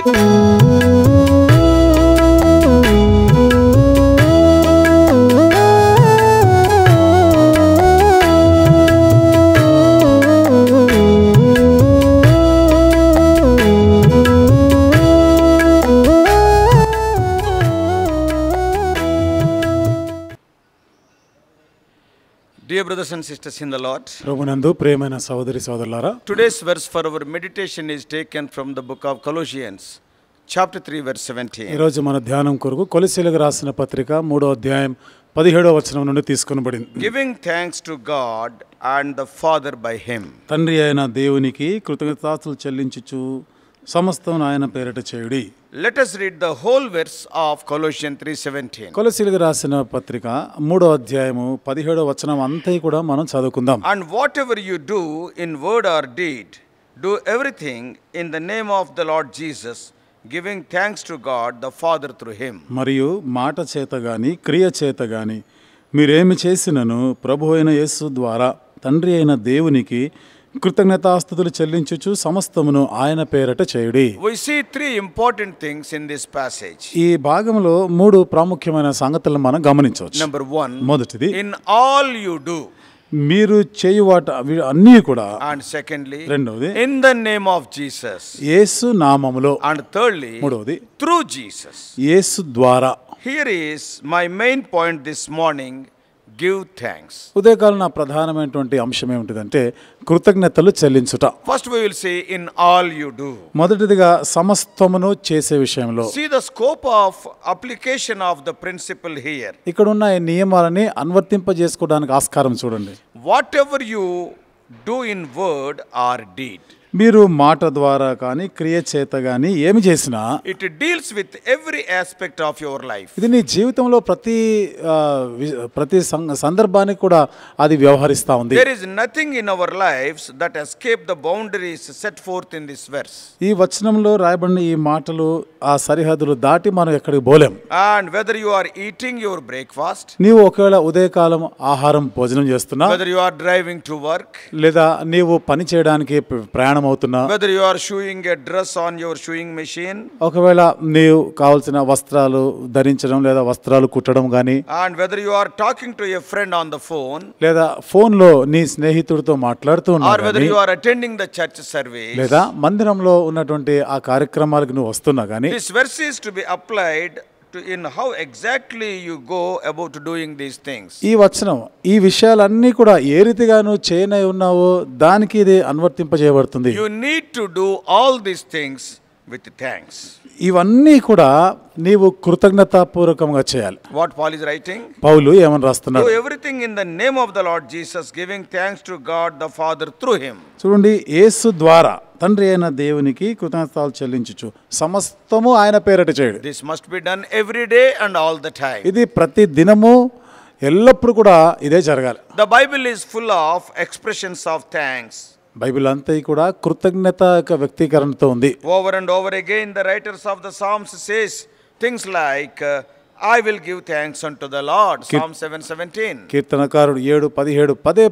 Dear brothers and sisters in the Lord, ప్రభునందు ప్రియమైన సహోదరి సహోదరులారా, today's verse for our meditation is taken from the book of Colossians, chapter 3, verse 17. ఈ రోజు మన ధ్యానం కొరకు కొలొస్సీయులకు రాసిన పత్రిక 3వ అధ్యాయం 17వ వచనం నుండి తీసుకొనబడింది. Giving thanks to God and the Father by him. తండ్రి అయిన దేవునికి కృతజ్ఞతాస్తుతులు చెల్లించుచు సమస్తం ఆయన పేరిట చేయుడి. Let us read the whole verse of Colossians 3:17. కొలొస్సీయులకు రాసిన పత్రిక 3వ అధ్యాయము 17వ వచనం అంతా కూడా మనం చదువుకుందాం. And whatever you do in word or deed, do everything in the name of the Lord Jesus, giving thanks to God the Father through him. మరియు మాట చేత గాని క్రియ చేత గాని మీరేమి చేసినను ప్రభు అయిన యేసు ద్వారా తండ్రి అయిన దేవునికి కృతజ్ఞతాస్తుతులు చెల్లించుచు సమస్తమును ఆయన పేరట చేయుడి. We see three important things in this passage. ఈ భాగంలో మూడు ప్రాముఖ్యమైన సంగతులను మనం గమనించవచ్చు. Number 1, మొదటిది, in all you do. మీరు చేయువాట అన్నీ కూడా. And secondly, రెండవది, in the name of Jesus. యేసు నామములో. And thirdly, మూడవది, through Jesus. యేసు ద్వారా. Here is my main point this morning. Give thanks. ఉదయకాలం నా ప్రధానమైనటువంటి అంశం ఏమిటిదంటే కృతజ్ఞతలు చెల్లించుట. First we will say in all you do. మొదటిదిగా సమస్తమును చేసే విషయంలో. See the scope of application of the principle here. ఇక్కడ ఉన్న ఈ నియమాలని అన్వర్తింపజేసుకోవడానికి ఆస్కారం చూడండి. Whatever you do in word or deed, మీరు మాట ద్వారా కానీ క్రియ చేత కానీ ఏమి చేసినా it deals with every aspect of your life. ఇది నీ జీవితంలో ప్రతి సందర్భానికి కూడా అది వ్యవహరిస్తూ ఉంది. There is nothing in our lives that escape the boundaries set forth in this verse. ఈ వచనంలో రాయబడిన ఈ మాటలు ఆ సరిహద్దులు దాటి మనం ఎక్కడికి పోలేం. And whether you are eating your breakfast, నీవు ఒకవేళ ఉదయకాలం ఆహారం భోజనం చేస్తున్నా, whether you are driving to work, లేదా నీవు పని చేయడానికి ప్రయాణం అవుతున్నా, whether you are sewing a dress on your sewing machine, ఒకవేళ నీవు కావాల్సిన వస్త్రాలు ధరించడం లేదా వస్త్రాలు కుట్టడం గానీ, and whether you are talking to a friend on the phone, లేదా ఫోన్లో నీ స్నేహితుడితో మాట్లాడుతూ or ఉన్నా, whether you are attending the church service, లేదా మందిరంలో ఉన్నటువంటి ఆ కార్యక్రమాలకు నువ్వు వస్తున్నా గానీ, this verse is to be applied to in how exactly you go about doing these things. ఈ వచనం ఈ విషయాలన్నీ కూడా ఏ రీతిగా నువ్వు చేయనై ఉన్నావో దానికి ఇది అన్వర్తింపజేయబడుతుంది. You need to do all these things with thanks. ఇవన్నీ కూడా నీవు కృతజ్ఞతాపూర్వకంగా చేయాలి. What Paul is writing? పౌలు ఏమని రాస్తున్నాడు? Do everything in the name of the Lord Jesus, giving thanks to God the Father through him. చూడండి, యేసు ద్వారా తండ్రి అయిన దేవునికి కృతజ్ఞతలు చెల్లించుచు సమస్తము ఆయన పేరట చేయడు. This must be done every day and all the time. ఇది ప్రతి దినము ఎల్లప్పుడూ కూడా ఇదే జరగాలి. The Bible is full of expressions of thanks. Bible అంతా కూడా కృతజ్ఞత యొక్క వ్యక్తీకరణతో ఉంది. Over and over again the writers of the Psalms says things like I will give thanks unto the Lord. Psalm 7:17. కీర్తనకారుడు 7:17 పదే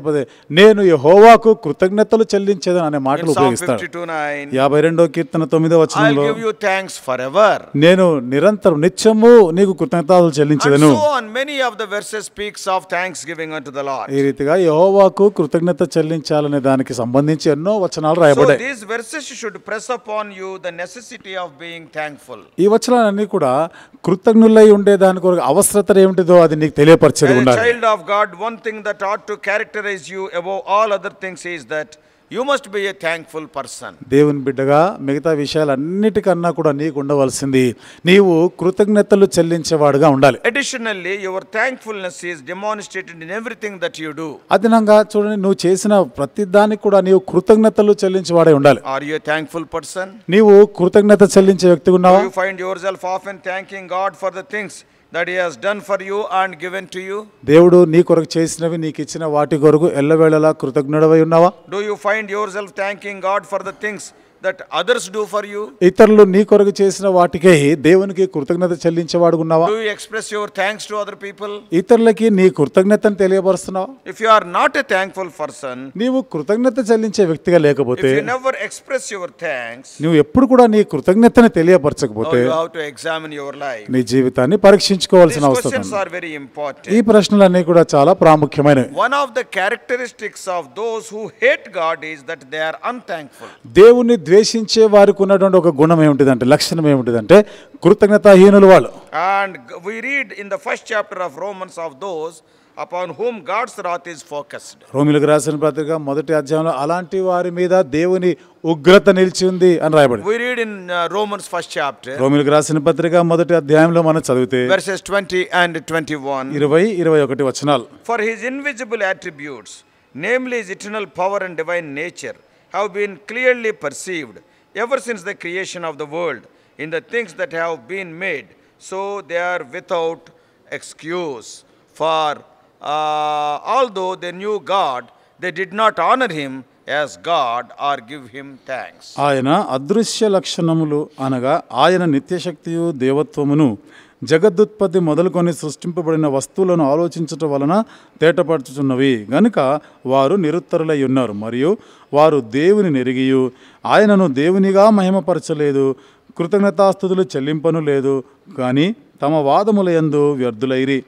పదే నేను యెహోవాకు కృతజ్ఞతలు చెల్లించేదను అనే మాటలు ఉపయోగిస్తాడు. 52:9. 52వ కీర్తన 9వ వచనంలో I'll give you thanks forever. నేను నిరంతరం నిత్యము నీకు కృతజ్ఞతలు చెల్లించెదను. And so on, many of the verses speaks of thanksgiving unto the Lord. ఈ రీతిగా యెహోవాకు కృతజ్ఞత చెల్లించాలనే దానికి సంబంధించి ఎన్నో వచనాలు So రాయబడ్డాయి. these verses should press upon you the necessity of being thankful. ఈ వచనాలన్నీ కూడా కృతజ్ఞులై ఉండే దాని కొరకు అవసరత ఏమిటిదో అది నీకు తెలియపరిచేది As a ఉండాలి. child of God, one thing that ought to characterize you above all other things is that you must be a thankful person. దేవుని బిడ్డగా మిగతా విషయాలన్నిటికన్నా కూడా నీకు ఉండవలసింది నీవు కృతజ్ఞతలు చెల్లించేవాడుగా ఉండాలి. Additionally, your thankfulness is demonstrated in everything that you do. అదనంగా చూడండి, నువ్వు చేసిన ప్రతి దానికి కూడా నీవు కృతజ్ఞతలు చెల్లించేవాడే ఉండాలి. Are you a thankful person? నీవు కృతజ్ఞత చెల్లించే వ్యక్తిగా ఉన్నావా? Do you find yourself often thanking God for the things that he has done for you and given to you? దేవుడు నీ కొరకు చేసినవి నీకు ఇచ్చిన వాటి కొరకు ఎల్లవేళలా కృతజ్ఞుడవై ఉన్నావా? Do you find yourself thanking God for the things that others do for you? ఇతరులు నీ కొరకు చేసిన వాటికే దేవునికి కృతజ్ఞత చెల్లించేవాడు ఉన్నావా? Do you express your thanks to other people? ఇతరులకి నీ కృతజ్ఞతను తెలియపరుస్తున్నావా? If you are not a thankful person, నీవు కృతజ్ఞత చెల్లించే వ్యక్తిగా if లేకపోతే, you never express your thanks, నువ్వు ఎప్పుడు కూడా నీ కృతజ్ఞతని తెలియపరచకపోతే you have to examine your life. నీ జీవితాన్ని పరీక్షించుకోవాల్సిన These అవసరం questions ఉంది. are very important. ఈ ప్రశ్నలన్నీ కూడా చాలా ప్రాముఖ్యమైనవి. One of the characteristics of those who hate God is that they are unthankful. దేవుణ్ణి ద్వేషించే వారికి ఉన్నటువంటి ఒక గుణం ఏమిటిదంటే, లక్షణం ఏమిటిదంటే కృతజ్ఞతాహీనులు వాళ్ళు. And we read in the first chapter of Romans of those upon whom God's wrath is focused. రోమిలకు రాసిన పత్రిక మొదటి అధ్యాయంలో అలాంటి వారి మీద దేవుని ఉగ్రత నిలిచి ఉంది అని రాయబడింది. We read in Romans first chapter, రోమిలకు రాసిన పత్రిక మొదటి అధ్యాయంలో మనం చదివితే verses 20 and 21. 20-21 వచనాలు. For his invisible attributes, namely his eternal power and divine nature, have been clearly perceived ever since the creation of the world in the things that have been made, so they are without excuse. For although they knew God, they did not honor him as God or give him thanks. ఆయన అదృశ్య లక్షణములు అనగా ఆయన నిత్యశక్తియు దేవత్వమును జగదుత్పత్తి మొదలుకొని సృష్టింపబడిన వస్తువులను ఆలోచించటం వలన తేటపరచుచున్నవి గనుక వారు నిరుత్తరులై ఉన్నారు. మరియు వారు దేవుని నెరిగియు ఆయనను దేవునిగా మహిమపరచలేదు, కృతజ్ఞతాస్తుతులు చెల్లింపను లేదు, కానీ తమ వాదములయందు వ్యర్థులైరి.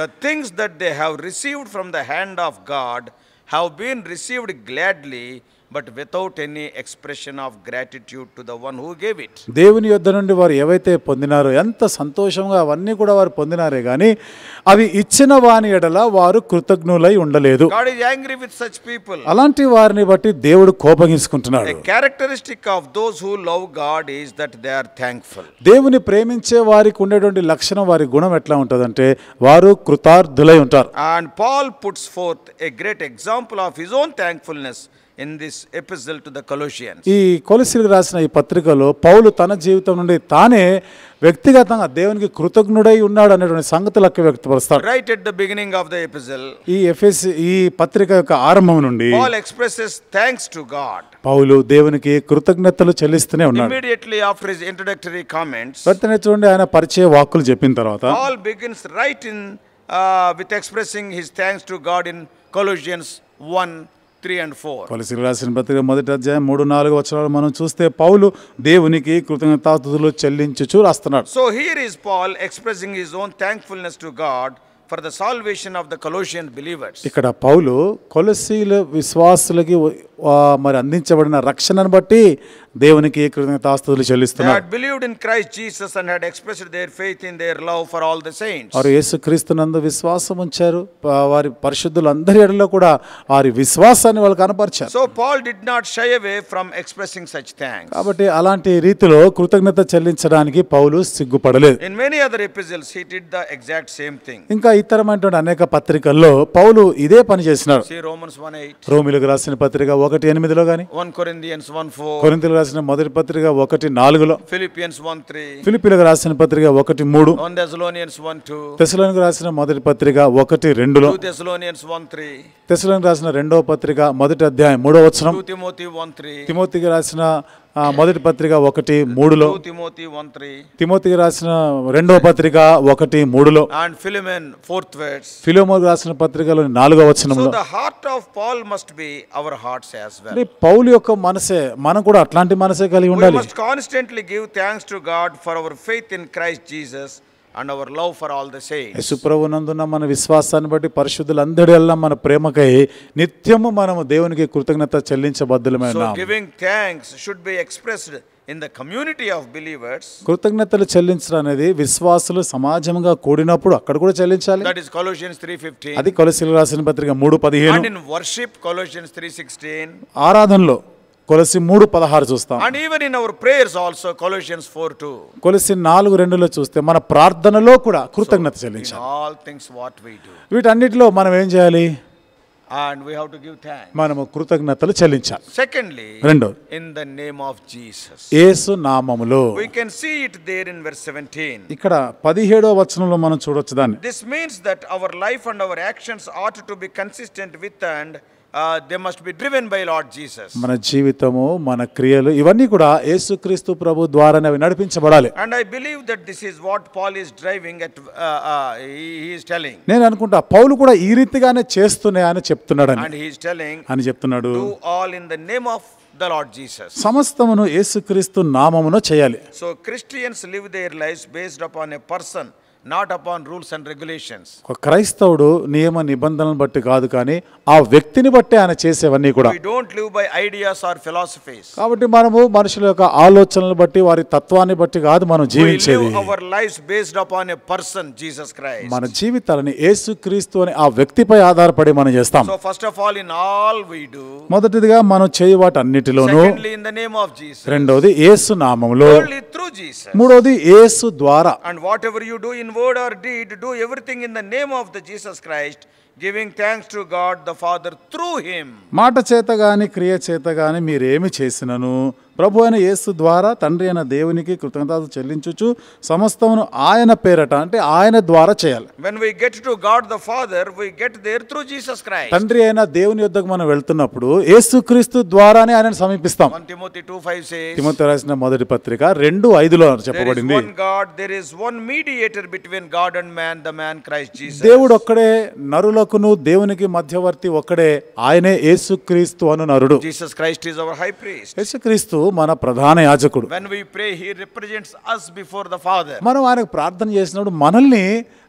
The things that they have received from the hand of God have been received gladly, but without any expression of gratitude to the one who gave it. దేవుని యొద్ద నుండి వారు ఏవైతే పొందినారో ఎంత సంతోషంగా అవన్నీ కూడా వారు పొందినారే కానీ అవి ఇచ్చిన వాని ఎడల వారు కృతజ్ఞులై ఉండలేదు. God is angry with such people. అలాంటి వారిని బట్టి దేవుడు కోపగించుకుంటున్నాడు. A characteristic of those who love God is that they are thankful. దేవుని ప్రేమించే వారికి ఉండేటువంటి లక్షణం, వారి గుణం ఎట్లా ఉంటుందంటే వారు కృతార్థులై ఉంటారు. And Paul puts forth a great example of his own thankfulness in this epistle to the Colossians. ఈ కొలసీలకు రాసిన ఈ పత్రికలో పౌలు తన జీవితం నుండి తానే వ్యక్తిగతంగా దేవునికి కృతజ్ఞుడై ఉన్నాడు అనేటువంటి సంగతులకు వ్యక్తపరుస్తాడు. Right at the beginning of the epistle, ఈ పత్రిక యొక్క ఆరంభం నుండి Paul expresses thanks to God. పౌలు దేవునికి కృతజ్ఞతలు చెల్లిస్తూనే ఉన్నాడు. Immediately after his introductory comments, వెంటనే చూడండి ఆయన పరిచయ వాక్కులు చెప్పిన తర్వాత Paul begins right in with expressing his thanks to God in Colossians 1:3 and 4. కొలసీలకు రాసిన పత్రిక మొదటి అధ్యాయం 3-4 వచనాలు మనం చూస్తే పౌలు దేవునికి కృతజ్ఞతాస్తుతులు చెల్లించుచు రాస్తున్నాడు. So here is Paul expressing his own thankfulness to God for the salvation of the Colossian believers. ఇక్కడ పౌలు కొలసీల విశ్వాసులకి మరి అందించబడిన రక్షణను బట్టి దేవునికి కృతజ్ఞతాస్తుతులు They చెల్లిస్తున్నాడు. had believed in Christ Jesus and had expressed their faith in their love for all the saints. వారు యేసుక్రీస్తునందు విశ్వాసం ఉంచారు. వారి పరిశుద్ధులందరి ఎడలో కూడా వారి విశ్వాసాన్ని వాళ్ళు కనపరిచారు. So Paul did not shy away from expressing such thanks. కాబట్టి అలాంటి రీతిలో కృతజ్ఞత చెల్లించడానికి పౌలు సిగ్గుపడలేదు. In many other epistles he did the exact same thing. ఇంకా ఇతరమైనటువంటి అనేక పత్రికల్లో పౌలు ఇదే పని చేసినాడు. See Romans 1:8, రోమిలకు రాసిన పత్రిక 1:8లో గాని, 1 Corinthians 1:4, కొరింథీయులకు రాసిన మొదటి పత్రిక 1:4లో, Philippians 1:3, ఫిలిప్పీలకు రాసిన పత్రిక 1:3, 1 Thessalonians 1:2, తెస్సలోనికీయులకు రాసిన మొదటి పత్రిక 1:2లో, 2 Thessalonians 1:3, తెస్సలోనికీయులకు రాసిన రెండవ పత్రిక మొదటి అధ్యాయం 3వ వచనం, 2 Timothy 1:3, తిమోతికి రాసిన మొదటి పత్రిక 1:3లో, 2 Timothy 1:3, తిమోతికి రాసిన రెండవ పత్రిక 1:3లో, and Philemon 4th verse. ఫిలోమోనుకు రాసిన పత్రికలోని 4వ వచనంలో. So the heart of Paul must be our hearts as well. అంటే పౌలు యొక్క మనసే, మనం కూడా అట్లాంటి మనసే కలిగి We ఉండాలి. must constantly give thanks to God for our faith in Christ Jesus and our love for all the saints. యేసుప్రభునందున్న మన విశ్వాసాన్ని బట్టి పరిశుద్ధులందరి వల్ల మన ప్రేమకై నిత్యము మనము దేవునికి కృతజ్ఞత చెల్లించబద్దులమై So ఉన్నాము. giving thanks should be expressed in the community of believers. కృతజ్ఞతలు చెల్లించడం అనేది విశ్వాసులు సమాజంగా కూడినప్పుడు అక్కడ కూడా చెల్లించాలి. That is Colossians 3:15. అది కొలసీలకు రాసిన పత్రిక 3:15. And in worship Colossians 3:16. ఆరాధనలో కొలసి 3:16 చూస్తాం. And even in our prayers also Colossians 4:2. కొలసి 4:2లో చూస్తే మన ప్రార్థనలో కూడా కృతజ్ఞత In చెల్లించాలి. all things what we do. వీటన్నిటిలో మనం ఏం చేయాలి? And we have to give thanks. మనము కృతజ్ఞతలు చెల్లించాలి. Secondly, రెండోది in the name of Jesus. యేసు నామములో. We can see it there in verse 17. ఇక్కడ 17వ వచనంలో మనం చూడొచ్చు దాన్ని. This means that our life and our actions ought to be consistent with and they must be driven by Lord Jesus. మన జీవితము, మన క్రియలు ఇవన్నీ కూడా యేసుక్రీస్తు ప్రభు ద్వారానే అవి నడిపించబడాలి. And I believe that this is what Paul is driving at. He is telling. నేను అనుకుంటా పౌలు కూడా ఈ రీతిగానే చేస్తూనే అని చెప్తున్నాడని. And he is telling. అని చెప్తున్నాడు. Do all in the name of the Lord Jesus. సమస్తమును యేసుక్రీస్తు నామమున చేయాలి. So Christians live their lives based upon a person, not upon rules and regulations. ఒక క్రైస్తవుడు నియమ నిబంధనలను బట్టి కాదు, కానీ ఆ వ్యక్తిని బట్టి ఆయన చేసేవన్నీ కూడా. We don't live by ideas or philosophies. కాబట్టి మనము మనుషుల యొక్క ఆలోచనలను బట్టి, వారి తత్వాన్ని బట్టి కాదు మనం జీవించేది. We live our lives based upon a person, Jesus Christ. మన జీవితాలని యేసుక్రీస్తు అనే ఆ వ్యక్తిపై ఆధారపడి మనం చేస్తాం. So first of all, in all we do. మొదటిదిగా మనం చేయ వాటన్నిటిలోనూ. Secondly, in the name of Jesus. రెండవది యేసు నామములో. Thirdly, through Jesus. మూడవది యేసు ద్వారా. And whatever you do in word or deed, do everything in the name of the Jesus Christ, giving thanks to God the Father through him. మాట చేత గాని క్రియ చేత గాని మీరేమి చేసినను ప్రభు అయిన యేసు ద్వారా తండ్రి అయిన దేవునికి కృతజ్ఞతలు చెల్లించుచు సమస్తమును ఆయన పేరట, అంటే ఆయన ద్వారా చేయాలి. When we get to God the Father, we get there through Jesus Christ. తండ్రి అయిన దేవుని యొద్దకు మనం వెళ్తున్నప్పుడు యేసుక్రీస్తు ద్వారానే ఆయనను సమీపిస్తాం. 1 Timothy 2:5 says, తిమోతి రాసిన మొదటి పత్రిక 2:5లో చెప్పబడింది. There is one God, there is one mediator between God and man, the man Christ Jesus. దేవుడు ఒక్కడే, నరులకును దేవునికి మధ్యవర్తి ఒక్కడే, ఆయనే యేసుక్రీస్తు అను నరుడు. Jesus Christ is our high priest. యేసుక్రీస్తు మన ప్రధాన యాజకుడు. When we pray, he represents us before the Father. మనం ఆయనకు ప్రార్థన చేసినప్పుడు మనల్ని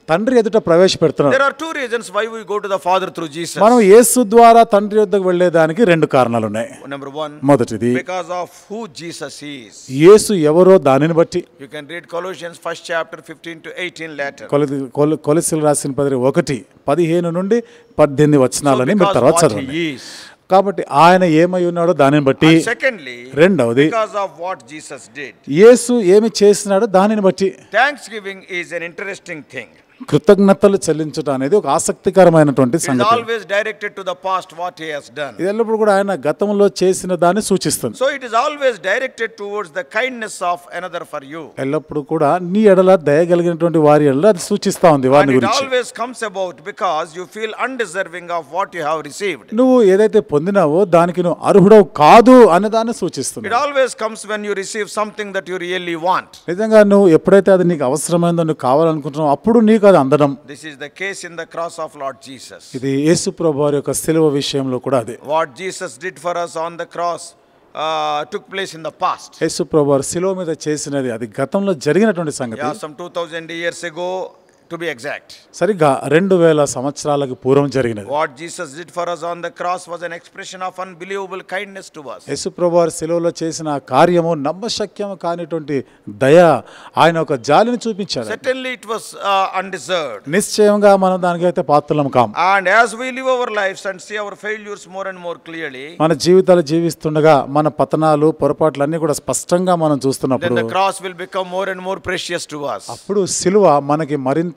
తండ్రి ఎదుట ప్రవేశపెడుతున్నాడు. There are two reasons why we go to the Father through Jesus. మనం యేసు ద్వారా తండ్రి యొద్దకు వెళ్ళేదానికి రెండు కారణాలు ఉన్నాయి. Number one, మొదటిది because of who Jesus is. యేసు ఎవరో దానిని బట్టి. You can read Colossians 1st chapter 15 to 18 later. కొలొస్సీయులకు రాసిన పత్రిక 1:15 నుండి 18 వచనాలని మీరు తర్వాత చదవండి. కాబట్టి ఆయన ఏమై ఉన్నాడో దానిని బట్టి. Secondly, రెండవది because of what Jesus did. యేసు ఏమి చేసినాడో దానిని బట్టి. Thanksgiving is an interesting thing. కృతజ్ఞతలు చెల్లించడం అనేది ఒక ఆసక్తికరమైనటువంటి సంగతి. It is always directed to the past what he has done. ఇది ఎల్లప్పుడూ కూడా ఆయన గతంలో చేసిన దాన్ని సూచిస్తుంది. So it is always directed towards the kindness of another for you. ఎల్లప్పుడూ కూడా నీ ఎడల దయగలిగినటువంటి వారి ఎడల అది సూచిస్తా ఉంది వారి గురించి. And it always comes about because you feel undeserving of what you have received. నువ్వు ఏదైతే పొందినావో దానికి నువ్వు అర్హుడవు కాదు అనే దాన్ని సూచిస్తుంది. It always comes when you receive something that you really want. నిజంగా నువ్వు ఎప్పుడైతే అది నీకు అవసరమైందో, నువ్వు కావాలనుకుంటున్నావు, అప్పుడు నీకు అది అందడం. This is the case in the cross of Lord Jesus. ఇది యేసు ప్రభువారి యొక్క సిలువ విషయంలో కూడా అదే. What Jesus did for us on the cross took place in the past. యేసు ప్రభువారు సిలువ మీద చేసినది అది గతంలో జరిగినటువంటి సంగతి. Yeah, some 2000 years ago, to be exact. సరిగ్గా 2000 సంవత్సరాలకు పూర్వం జరిగినది. What Jesus did for us on the cross was an expression of unbelievable kindness to us. యేసు ప్రభువారు సిలువలో చేసిన ఆ కార్యము నమ్మశక్యం కానిటువంటి దయ, ఆయన ఒక జాలిని చూపించాడు. Certainly it was undeserved. నిశ్చయంగా మనం దానికైతే పాత్రలం కాం. And as we live our lives and see our failures more and more clearly, మన జీవితాలు జీవిస్తుండగా మన పతనాలు, పొరపాట్లు అన్ని కూడా స్పష్టంగా మనం చూస్తున్నప్పుడు, then the cross will become more and more precious to us. అప్పుడు సిలువ మనకి మరింత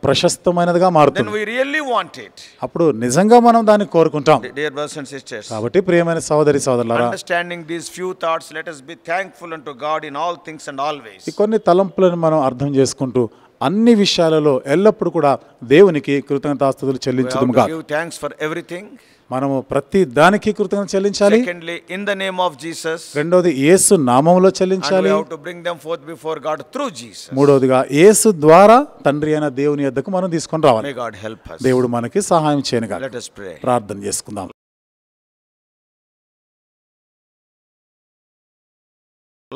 ప్రశస్తమైనదిగా మారుతుంది. Then we really want it. అప్పుడు నిజంగా మనం దాన్ని కోరుకుంటాం. Dear brothers and sisters, కాబట్టి ప్రియమైన సహోదరి సహోదరులారా, understanding these few thoughts, let us be thankful unto God in all things and always. ఈ కొన్ని తలంపులను మనం అర్థం చేసుకుంటూ అన్ని విషయాలలో ఎల్లప్పుడూ కూడా దేవునికి కృతజ్ఞతాస్తుతులు చెల్లించుదుముగా. Give thanks for everything. మనము ప్రతి దానికి కృతజ్ఞత చెల్లించాలి. Secondly, in the name of Jesus. రెండోది యేసు నామములో చెల్లించాలి. And we have to bring them forth before God through Jesus. మూడోదిగా యేసు ద్వారా తండ్రి అయిన దేవుని యొద్దకు మనం తీసుకొని రావాలి. May God help us. దేవుడు మనకి సహాయం చేయనుగాక. Let us pray. ప్రార్థన చేసుకుందాం.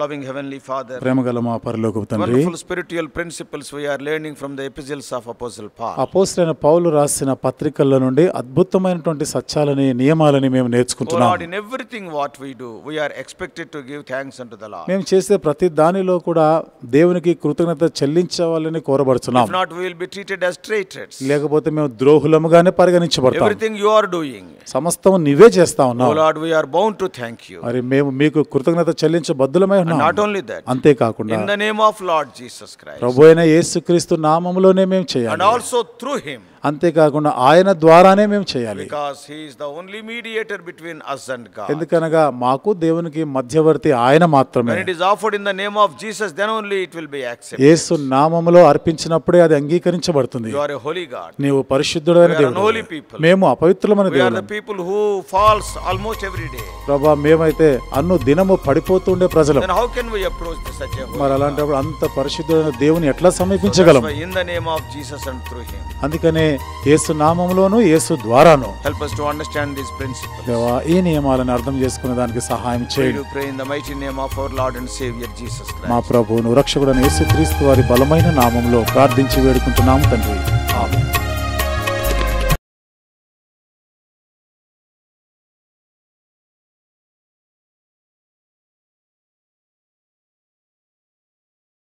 Loving Heavenly Father, ప్రేమగల మా పరలోకపు తండ్రి, wonderful spiritual principles we are learning from the epistles of Apostle Paul. అపోస్తలుడైన పౌలు రాసిన పత్రికల నుండి అద్భుతమైనటువంటి సత్యాలని, నియమాలని మేము నేర్చుకుంటున్నాం. Lord, in everything what we do, we are expected to give thanks unto the Lord. మేము చేసే ప్రతి దానిలో కూడా దేవునికి కృతజ్ఞత చెల్లించవాలని కోరబడుతున్నాం. If not, we will be treated as traitors. లేకపోతే మేము ద్రోహులముగానే పరిగణించబడతాం. Everything you are doing, సమస్తం నీవే చేస్తా oh ఉన్నావు. Lord, we are bound to thank you. మరి మేము మీకు కృతజ్ఞత చెల్లించ బద్దులమై And ఉన్నాం. not only that, అంతేకాకుండా in the name of Lord Jesus Christ, ప్రభు అయిన యేసుక్రీస్తు నామములోనే మేము చేయాలి. and also through him, అంతేకాకుండా ఆయన ద్వారానే మేము చేయాలి. Because he is the only mediator between us and God. ఎందుకనగా మాకు దేవునికి మధ్యవర్తి ఆయన మాత్రమే. When it is offered in the name of Jesus, then only it will be accepted. యేసు నామములో అర్పించినప్పుడే అది అంగీకరించబడుతుంది. You are a holy God. నీవు పరిశుద్ధుడైన We are దేవుడు. unholy people. మేము అపవిత్రులమైన We are దేవుడు. the people who falls almost every day. ప్రభా మేమైతే అన్ను దినము పడిపోతుండే ప్రజలు. Then how can we approach such a holy మరి God? అలాంటప్పుడు అంత పరిశుద్ధుడైన దేవుని ఎట్లా So సమీపించగలం? that's why in the name of Jesus and through him. అందుకనే యేసు నామములోను యేసు ద్వారాను Help us to understand these principles. దేవా ఈ నియమాలను అర్థం చేసుకునే దానికి సహాయం We చేయండి. do pray in the mighty name of our Lord and Savior Jesus మా Christ. ప్రభువును రక్షకుడైన యేసుక్రీస్తు వారి బలమైన నామములో ప్రార్థించి వేడుకుంటున్నాము తండ్రి. ఆమేన్.